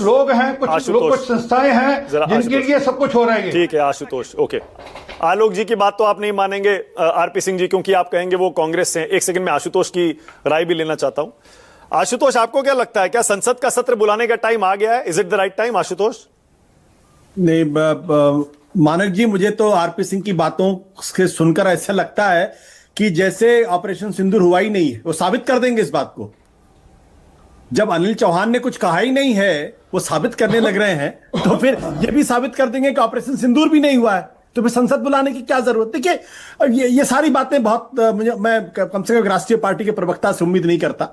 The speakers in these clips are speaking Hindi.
लोग हैं, कुछ लोग, कुछ संस्थाएं हैं जिनके लिए सब कुछ हो रहा है। ठीक है आशुतोष, ओके। आलोक जी की बात तो आप नहीं मानेंगे आरपी सिंह जी, क्योंकि आप कहेंगे वो कांग्रेस से हैं। एक सेकंड में आशुतोष की राय भी लेना चाहता हूं। आशुतोष, आपको क्या लगता है, क्या संसद का सत्र बुलाने का टाइम आ गया है? Is it the right time Ashutosh? नहीं मानक जी, मुझे तो आरपी सिंह की बातों से सुनकर ऐसा लगता है कि जैसे ऑपरेशन सिंदूर हुआ ही नहीं है। वो साबित कर देंगे इस बात को। जब अनिल चौहान ने कुछ कहा ही नहीं है, वो साबित करने लग रहे हैं, तो फिर ये भी साबित कर देंगे कि ऑपरेशन सिंदूर भी नहीं हुआ है, तो फिर संसद बुलाने की क्या जरूरत। देखिए ये सारी बातें बहुत मैं कम से कम राष्ट्रीय पार्टी के प्रवक्ता से उम्मीद नहीं करता।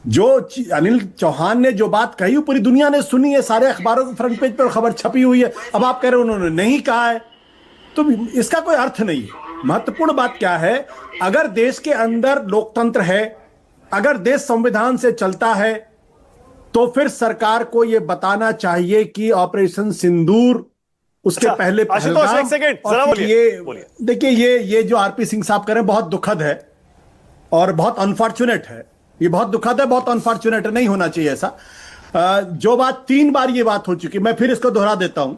जो अनिल चौहान ने जो बात कही पूरी दुनिया ने सुनी है, सारे अखबारों के फ्रंट पेज पर खबर छपी हुई है। अब आप कह रहे हो उन्होंने नहीं कहा है, तो इसका कोई अर्थ नहीं है। महत्वपूर्ण बात क्या है, अगर देश के अंदर लोकतंत्र है, अगर देश संविधान से चलता है, तो फिर सरकार को यह बताना चाहिए कि ऑपरेशन सिंदूर उसके पहले पहलगाम। एक सेकंड जरा बोलिए। देखिए ये जो आरपी सिंह साहब कर रहे हैं बहुत दुखद है और बहुत अनफॉर्चुनेट है। ये बहुत दुखद है, बहुत अनफॉर्चुनेट है, नहीं होना चाहिए ऐसा। जो बात 3 बार ये बात हो चुकी, मैं फिर इसको दोहरा देता हूं।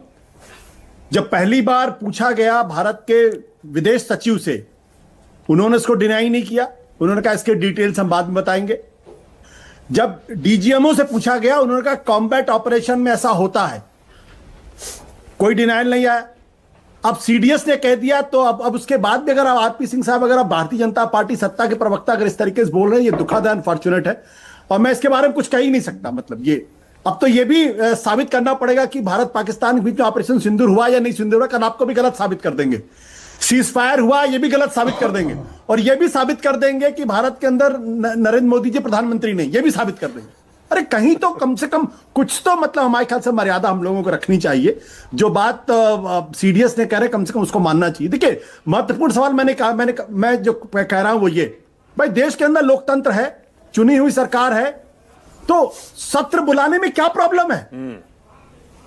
जब पहली बार पूछा गया भारत के विदेश सचिव से, उन्होंने इसको डिनाई नहीं किया, उन्होंने कहा इसके डिटेल्स हम बाद में बताएंगे। जब डीजीएमओ से पूछा गया, उन्होंने कहा कॉम्बैट ऑपरेशन में ऐसा होता है, कोई डिनाइल नहीं आया। अब सीडीएस ने कह दिया, तो अब उसके बाद भी अगर आरपी सिंह साहब, अगर आप भारतीय जनता पार्टी सत्ता के प्रवक्ता अगर इस तरीके से बोल रहे हैं, ये दुखद है, अनफॉर्चुनेट है, और मैं इसके बारे में कुछ कह ही नहीं सकता। मतलब ये अब तो ये भी साबित करना पड़ेगा कि भारत पाकिस्तान के बीच में ऑपरेशन सिंदूर हुआ या नहीं सिंदूर हुआ। कल आपको भी गलत साबित कर देंगे। सीज फायर हुआ, ये भी गलत साबित कर देंगे, और ये भी साबित कर देंगे कि भारत के अंदर नरेंद्र मोदी जी प्रधानमंत्री नहीं, ये भी साबित कर देंगे। अरे कहीं तो कम से कम कुछ तो मतलब हमारे ख्याल से मर्यादा हम लोगों को रखनी चाहिए। जो बात सीडीएस ने कह रहे, कम से कम उसको मानना चाहिए। देखिए महत्वपूर्ण सवाल मैं जो कह रहा हूं वो ये, भाई देश के अंदर लोकतंत्र है, चुनी हुई सरकार है, तो सत्र बुलाने में क्या प्रॉब्लम है?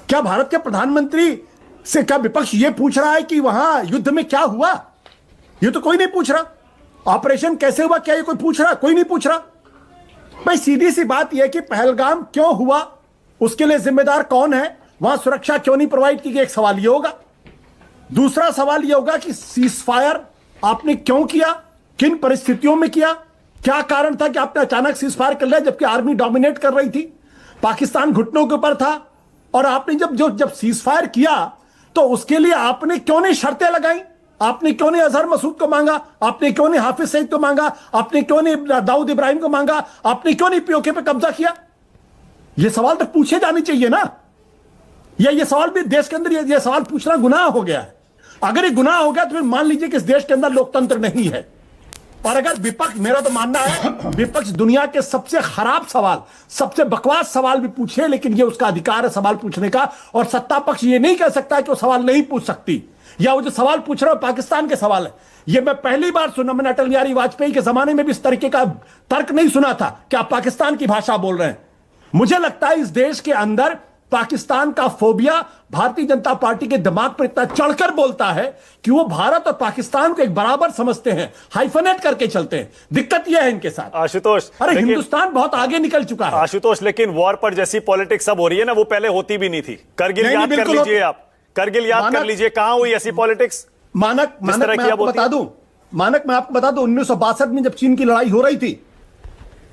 क्या भारत के प्रधानमंत्री से क्या विपक्ष ये पूछ रहा है कि वहां युद्ध में क्या हुआ? ये तो कोई नहीं पूछ रहा। ऑपरेशन कैसे हुआ, क्या ये कोई पूछ रहा? कोई नहीं पूछ रहा। भाई सीधी सी बात यह कि पहलगाम क्यों हुआ, उसके लिए जिम्मेदार कौन है, वहां सुरक्षा क्यों नहीं प्रोवाइड की गई, एक सवाल यह होगा। दूसरा सवाल यह होगा कि सीज फायर आपने क्यों किया, किन परिस्थितियों में किया, क्या कारण था कि आपने अचानक सीज फायर कर लिया जबकि आर्मी डोमिनेट कर रही थी, पाकिस्तान घुटनों के ऊपर था, और आपने जब सीज फायर किया तो उसके लिए आपने क्यों नहीं शर्तें लगाई? आपने क्यों नहीं अजहर मसूद को मांगा? आपने क्यों नहीं हाफिज सईद को मांगा? आपने क्यों नहीं दाऊद इब्राहिम को मांगा? आपने क्यों नहीं पीओके पे कब्जा किया? ये सवाल तो पूछे जाने चाहिए ना। ये सवाल भी देश के अंदर ये सवाल पूछना गुनाह हो गया है। अगर ये गुनाह हो गया तो फिर मान लीजिए कि इस देश के अंदर लोकतंत्र नहीं है। और अगर विपक्ष, मेरा तो मानना है विपक्ष दुनिया के सबसे खराब सवाल, सबसे बकवास सवाल भी पूछे, लेकिन ये उसका अधिकार है सवाल पूछने का, और सत्ता पक्ष ये नहीं कह सकता है कि वो सवाल नहीं पूछ सकती, या वो जो सवाल पूछ रहा है पाकिस्तान के सवाल है। ये मैं पहली बार सुना, मैंने अटल बिहारी वाजपेयी के जमाने में भी इस तरीके का तर्क नहीं सुना था कि आप पाकिस्तान की भाषा बोल रहे हैं। मुझे लगता है इस देश के अंदर पाकिस्तान का फोबिया भारतीय जनता पार्टी के दिमाग पर इतना चढ़कर बोलता है कि वो भारत और पाकिस्तान को एक बराबर समझते हैं, हाइफनेट करके चलते हैं। दिक्कत यह है इनके साथ। आशुतोष, अरे हिंदुस्तान बहुत आगे निकल चुका है आशुतोष, लेकिन वॉर पर जैसी पॉलिटिक्स अब हो रही है ना, वो पहले होती भी नहीं थी। करगिल याद कर लीजिए, आप करगिल याद कर लीजिए, कहां हुई ऐसी पॉलिटिक्स? मानक मैं आपको बता दूं, 1962 में जब चीन की लड़ाई हो रही थी,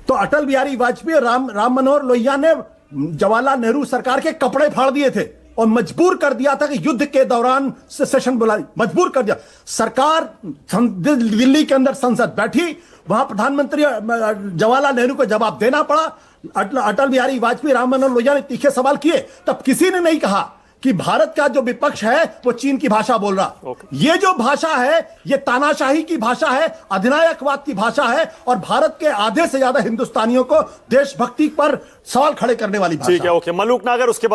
तो अटल बिहारी वाजपेयी और राम मनोहर लोहिया ने जवाहरलाल नेहरू सरकार के कपड़े फाड़ दिए थे और मजबूर कर दिया था कि युद्ध के दौरान सेशन बुलाई, मजबूर कर दिया। सरकार दिल्ली के अंदर संसद बैठी, वहां प्रधानमंत्री जवाहरलाल नेहरू को जवाब देना पड़ा। अटल बिहारी वाजपेयी, राम मनोहर लोहिया ने तीखे सवाल किए, तब किसी ने नहीं कहा कि भारत का जो विपक्ष है वो चीन की भाषा बोल रहा। ये जो भाषा है ये तानाशाही की भाषा है, अधिनायकवाद की भाषा है, और भारत के आधे से ज्यादा हिंदुस्तानियों को देशभक्ति पर सवाल खड़े करने वाली भाषा। ठीक है, ओके। मलूक नागर, उसके बाद